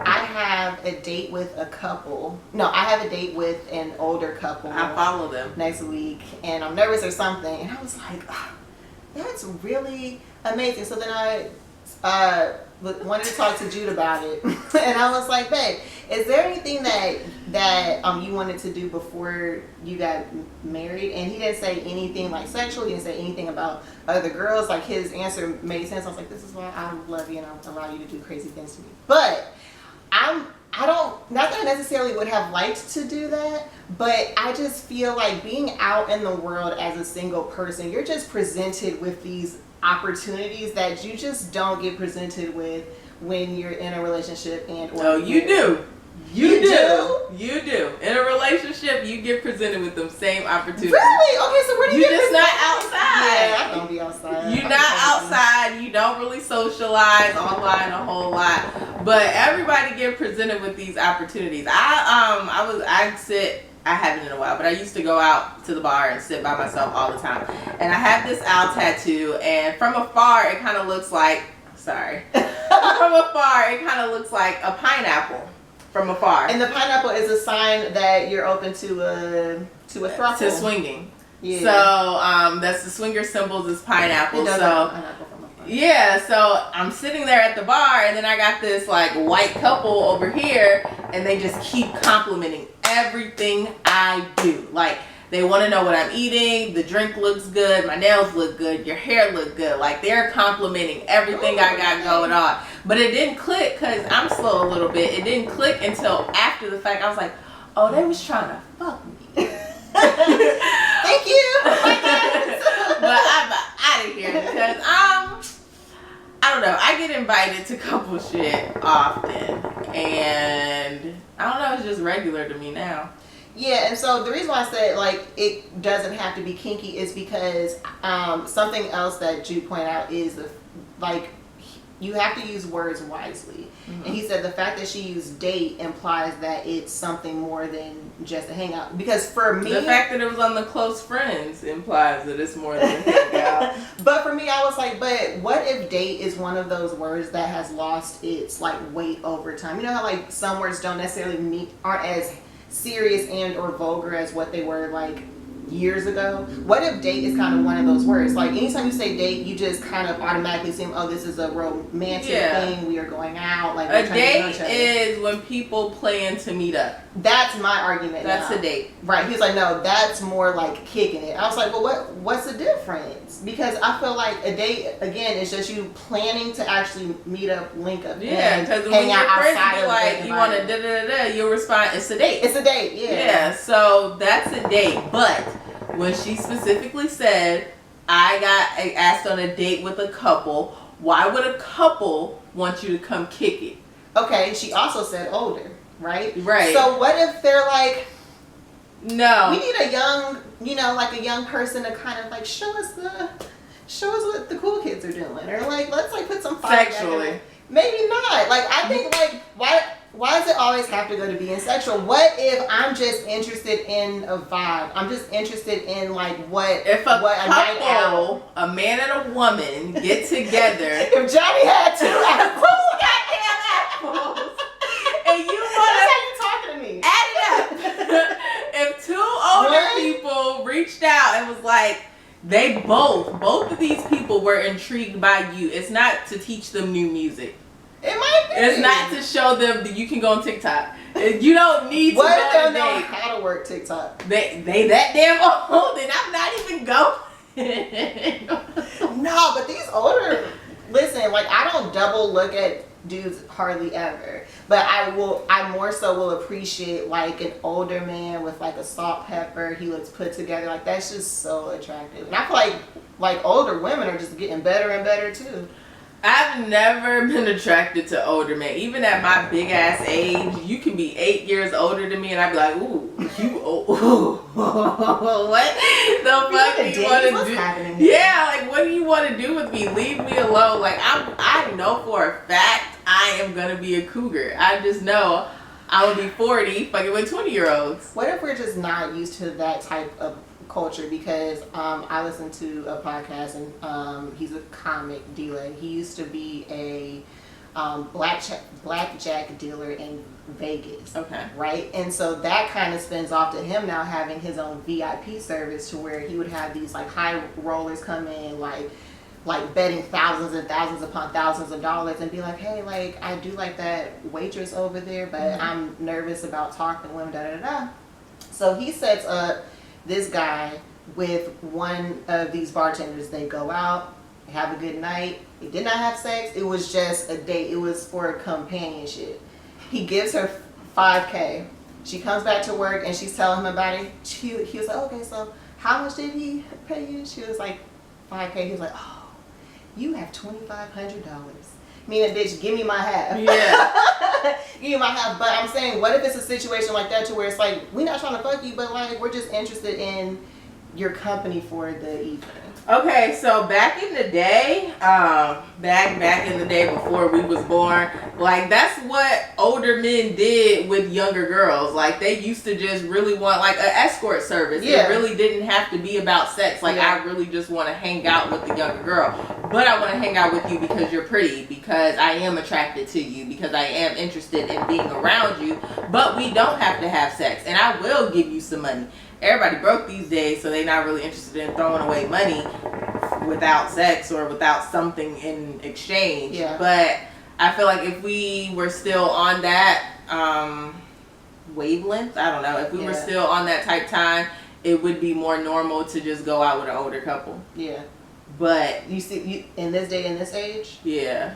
[SPEAKER 2] I have a date with a couple. No, I have a date with an older couple.
[SPEAKER 1] I follow them.
[SPEAKER 2] Next week, and I'm nervous or something. And I was like, oh, that's really amazing. So then I wanted to talk to Jude about it, and I was like, babe, is there anything that you wanted to do before you got married? And he didn't say anything like sexual. He didn't say anything about other girls. Like, his answer made sense. I was like, this is why I love you and I'll allow you to do crazy things to me. But not that I necessarily would have liked to do that, but I just feel like being out in the world as a single person, you're just presented with these opportunities that you just don't get presented with when you're in a relationship and or
[SPEAKER 1] Oh, you do.
[SPEAKER 2] You do?
[SPEAKER 1] You do. In a relationship, you get presented with them same opportunities.
[SPEAKER 2] Really? Okay, so where do you
[SPEAKER 1] You're
[SPEAKER 2] get
[SPEAKER 1] just not
[SPEAKER 2] presented?
[SPEAKER 1] outside.
[SPEAKER 2] Yeah, I don't be outside.
[SPEAKER 1] You're not outside. You don't really socialize online a whole lot. But everybody get presented with these opportunities. I haven't in a while, but I used to go out to the bar and sit by myself all the time. And I have this owl tattoo, and from afar, it kind of looks like, from afar, it kind of looks like a pineapple. From afar.
[SPEAKER 2] And the pineapple is a sign that you're open to a throuple.
[SPEAKER 1] To swinging.
[SPEAKER 2] Yeah.
[SPEAKER 1] So that's the swinger symbols is pineapple.
[SPEAKER 2] It does have pineapple from afar.
[SPEAKER 1] Yeah, so I'm sitting there at the bar, and then I got this like white couple over here, and they just keep complimenting everything I do. Like, they want to know what I'm eating, the drink looks good, my nails look good, your hair look good. Like, they're complimenting everything I got going on. But it didn't click because I'm slow a little bit. It didn't click until after the fact. I was like, oh, they was trying to fuck me.
[SPEAKER 2] Thank you.
[SPEAKER 1] But I'm out of here because I don't know. I get invited to couple shit often, and I don't know. It's just regular to me now.
[SPEAKER 2] Yeah, and so the reason why I said like it doesn't have to be kinky is because something else that Jude pointed out is you have to use words wisely. Mm-hmm. And he said the fact that she used date implies that it's something more than just a hangout. Because for me,
[SPEAKER 1] the fact that it was on the close friends implies that it's more than a hangout.
[SPEAKER 2] But for me, I was like, but what if date is one of those words that has lost its like weight over time? You know how like some words don't necessarily aren't as serious and or vulgar as what they were like years ago. What if date is kind of one of those words? Like, anytime you say date, you just kind of automatically assume, oh, this is a romantic thing, we are going out, like
[SPEAKER 1] a date is when people plan to meet up.
[SPEAKER 2] That's my argument.
[SPEAKER 1] That's
[SPEAKER 2] now.
[SPEAKER 1] a date.
[SPEAKER 2] Right. He's like, no, that's more like kicking it. I was like, well, what's the difference? Because I feel like a date, again, is just you planning to actually meet up, link up,
[SPEAKER 1] yeah, because when your friends be like, you want to da-da-da-da, you'll respond, it's a date.
[SPEAKER 2] It's a date, yeah.
[SPEAKER 1] Yeah, so that's a date. But when she specifically said, I got asked on a date with a couple, why would a couple want you to come kick it?
[SPEAKER 2] Okay, she also said older, right?
[SPEAKER 1] Right.
[SPEAKER 2] So what if they're like,
[SPEAKER 1] no,
[SPEAKER 2] we need a young, like a young person to kind of like show us what the cool kids are doing, or like let's like put some fire
[SPEAKER 1] sexually.
[SPEAKER 2] Together. Maybe not. Like, I think like why does it always have to go to being sexual? What if I'm just interested in a vibe? I'm just interested in like what
[SPEAKER 1] if a
[SPEAKER 2] night out,
[SPEAKER 1] a man and a woman get together.
[SPEAKER 2] If Johnny had two apples,
[SPEAKER 1] goddamn apples, and you want
[SPEAKER 2] that's how you talking to me.
[SPEAKER 1] Add it up. If two older people reached out and was like, they both of these people were intrigued by you. It's not to teach them new music.
[SPEAKER 2] It might be.
[SPEAKER 1] It's not to show them that you can go on TikTok. You don't need to
[SPEAKER 2] what
[SPEAKER 1] go
[SPEAKER 2] if they
[SPEAKER 1] on
[SPEAKER 2] don't
[SPEAKER 1] a
[SPEAKER 2] know
[SPEAKER 1] date.
[SPEAKER 2] how to work TikTok?
[SPEAKER 1] They that damn old, and I'm not even going.
[SPEAKER 2] No, but these older, listen, like I don't double look at dudes hardly ever. But I more so will appreciate like an older man with like a salt pepper. He looks put together. Like that's just so attractive. And I feel like older women are just getting better and better too.
[SPEAKER 1] I've never been attracted to older men. Even at my big ass age, you can be 8 years older than me, and I'd be like, "Ooh, you old? What the fuck do you want to do? Yeah, like what do you want to do with me? Leave me alone. Like I know for a fact I am gonna be a cougar. I just know I will be 40, fucking with 20-year-olds.
[SPEAKER 2] What if we're just not used to that type of culture? Because I listened to a podcast and he's a comic dealer. He used to be a blackjack dealer in Vegas. Okay. Right? And so that kind of spins off to him now having his own VIP service to where he would have these like high rollers come in like betting thousands and thousands upon thousands of dollars and be like, hey, like I do like that waitress over there, but I'm nervous about talking to women, da da da. So he sets up this guy with one of these bartenders. They go out, they have a good night. They did not have sex. It was just a date. It was for companionship. He gives her $5K. She comes back to work and she's telling him about it. He was like, okay, so how much did he pay you? She was like, $5K. He was like, oh, you have $2,500. Meaning, bitch, give me my half. Yeah. Give me my half. But I'm saying, what if it's a situation like that to where it's like, we're not trying to fuck you, but like, we're just interested in your company for the evening.
[SPEAKER 1] Okay, so back in the day, back in the day before we was born, like that's what older men did with younger girls. Like they used to just really want like an escort service. Yeah. It really didn't have to be about sex. Like I really just want to hang out with the younger girl. But I want to hang out with you because you're pretty, because I am attracted to you, because I am interested in being around you. But we don't have to have sex, and I will give you some money. Everybody broke these days, so they're not really interested in throwing away money without sex or without something in exchange. Yeah. But I feel like if we were still on that wavelength, I don't know, if we were still on that type time, it would be more normal to just go out with an older couple. Yeah. But
[SPEAKER 2] you see, in this day and this age?
[SPEAKER 1] Yeah.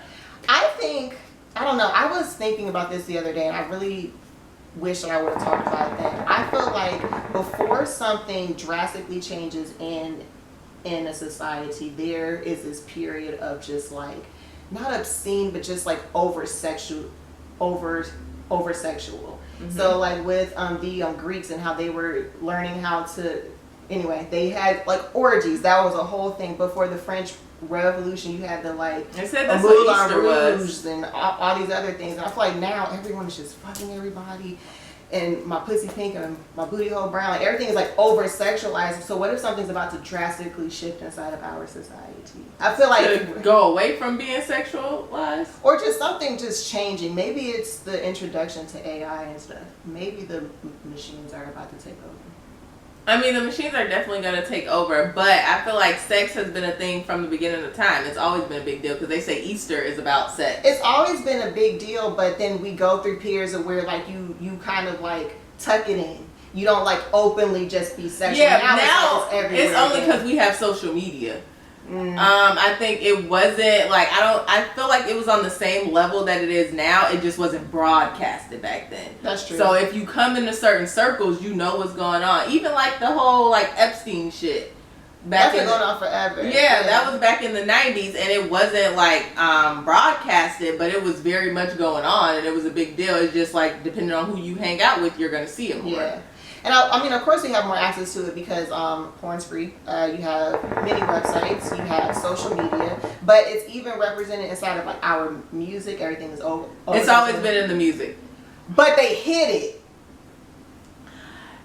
[SPEAKER 2] I think, I don't know, I was thinking about this the other day, and I really wish that I would have talked about it then. I feel like before something drastically changes in a society, there is this period of just like, not obscene, but just like over sexual. Mm-hmm. So like with the Greeks and how they were learning how to, anyway, they had like orgies. That was a whole thing. Before the French Revolution, you had the like
[SPEAKER 1] I said that's what Easter was,
[SPEAKER 2] and all these other things. And I feel like now everyone is just fucking everybody, and my pussy pink and my booty hole brown. Like everything is like over sexualized. So what if something's about to drastically shift inside of our society? I feel like
[SPEAKER 1] to go away from being sexualized,
[SPEAKER 2] or just something just changing. Maybe it's the introduction to AI and stuff. Maybe the machines are about to take over.
[SPEAKER 1] I mean, the machines are definitely going to take over, but I feel like sex has been a thing from the beginning of time. It's always been a big deal because they say Easter is about sex.
[SPEAKER 2] It's always been a big deal, but then we go through periods of where like you kind of like tuck it in. You don't like openly just be sexual.
[SPEAKER 1] Yeah, now it's only because we have social media. I think it wasn't like I feel like it was on the same level that it is now. It just wasn't broadcasted back then.
[SPEAKER 2] That's true.
[SPEAKER 1] So if you come into certain circles, you know what's going on. Even like the whole like Epstein shit.
[SPEAKER 2] That's been going on forever.
[SPEAKER 1] Yeah, that was back in the 90s, and it wasn't like broadcasted, but it was very much going on, and it was a big deal. It's just like depending on who you hang out with, you're gonna see it more.
[SPEAKER 2] Yeah. And I mean, of course, we have more access to it because porn's free. You have many websites, you have social media, but it's even represented inside of like our music. Everything is over.
[SPEAKER 1] It's always been in the music,
[SPEAKER 2] but they hid it.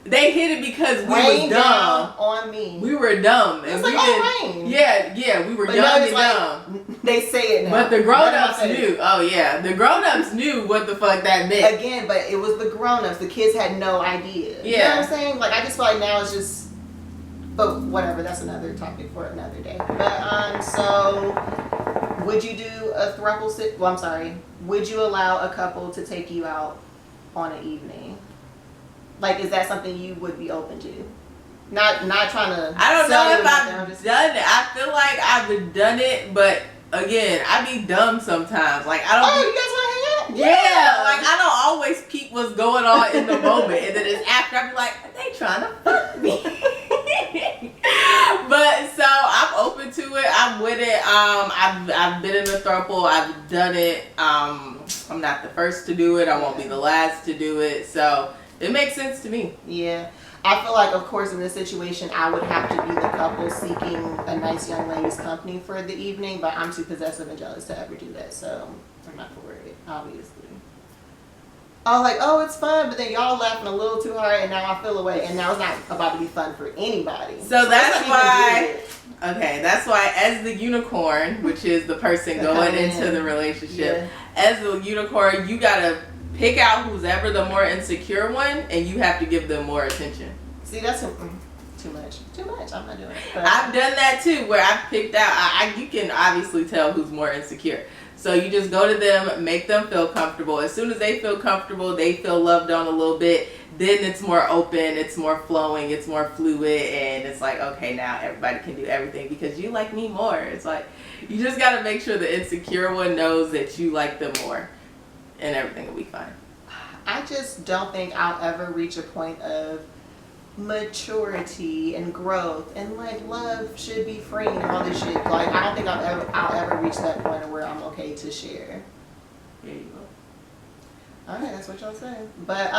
[SPEAKER 1] They hid it because we were dumb.
[SPEAKER 2] On me.
[SPEAKER 1] We were dumb.
[SPEAKER 2] It's like, oh, rain.
[SPEAKER 1] Yeah, we were young and dumb.
[SPEAKER 2] They say it now.
[SPEAKER 1] But the grown-ups knew. Oh, yeah. The grown-ups knew what the fuck that meant.
[SPEAKER 2] Again, but it was the grown-ups. The kids had no idea. Yeah. You know what I'm saying? Like, I just feel like now it's just... But whatever. That's another topic for another day. But, so... Would you do a throuple... Well, I'm sorry. Would you allow a couple to take you out on an evening? Like, is that something you would be open to? Not trying to...
[SPEAKER 1] I don't know if I've done it. I feel like I've done it, but again, I be dumb sometimes. Like, I don't...
[SPEAKER 2] Oh, you guys want
[SPEAKER 1] Yeah, like I don't always peep what's going on in the moment, and then it's after I be like, they trying to fuck me. But so I'm open to it. I'm with it. I've been in a throuple. I've done it. I'm not the first to do it. I won't be the last to do it. So it makes sense to me.
[SPEAKER 2] Yeah. I feel like, of course, in this situation, I would have to be the couple seeking a nice young lady's company for the evening, but I'm too possessive and jealous to ever do that, so I'm not for it, obviously. I was like, oh, it's fun, but then y'all laughing a little too hard, and now I feel away, and now it's not about to be fun for anybody.
[SPEAKER 1] So that's why, okay, that's why as the unicorn, which is the person going into the relationship, as the unicorn, you gotta pick out who's ever the more insecure one, and you have to give them more attention.
[SPEAKER 2] See, that's too much. Too much. I'm not doing it. But
[SPEAKER 1] I've done that too, where I've picked out. You can obviously tell who's more insecure. So you just go to them, make them feel comfortable. As soon as they feel comfortable, they feel loved on a little bit. Then it's more open, it's more flowing, it's more fluid, and it's like, okay, now everybody can do everything because you like me more. It's like you just got to make sure the insecure one knows that you like them more. And everything will be fine.
[SPEAKER 2] I just don't think I'll ever reach a point of maturity and growth and like love should be free and all this shit. Like I don't think I'll ever reach that point where I'm okay to share.
[SPEAKER 1] There you go.
[SPEAKER 2] Alright, that's what y'all say. But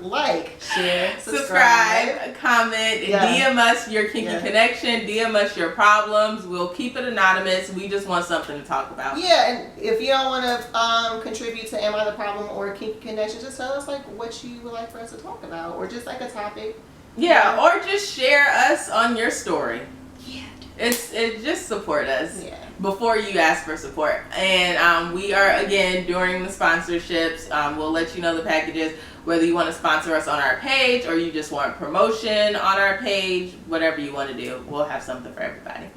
[SPEAKER 2] like, share,
[SPEAKER 1] subscribe, comment, DM us your kinky connection, DM us your problems. We'll keep it anonymous. We just want something to talk about.
[SPEAKER 2] Yeah, and if you don't want to contribute to Am I the Problem or Kinky Connection, just tell us like what you would like for us to talk about, or just like a topic.
[SPEAKER 1] Yeah, or just share us on your story. Yeah. It just support us. Yeah. Before you ask for support. And we are, again, during the sponsorships, we'll let you know the packages, whether you want to sponsor us on our page or you just want promotion on our page, whatever you want to do, we'll have something for everybody.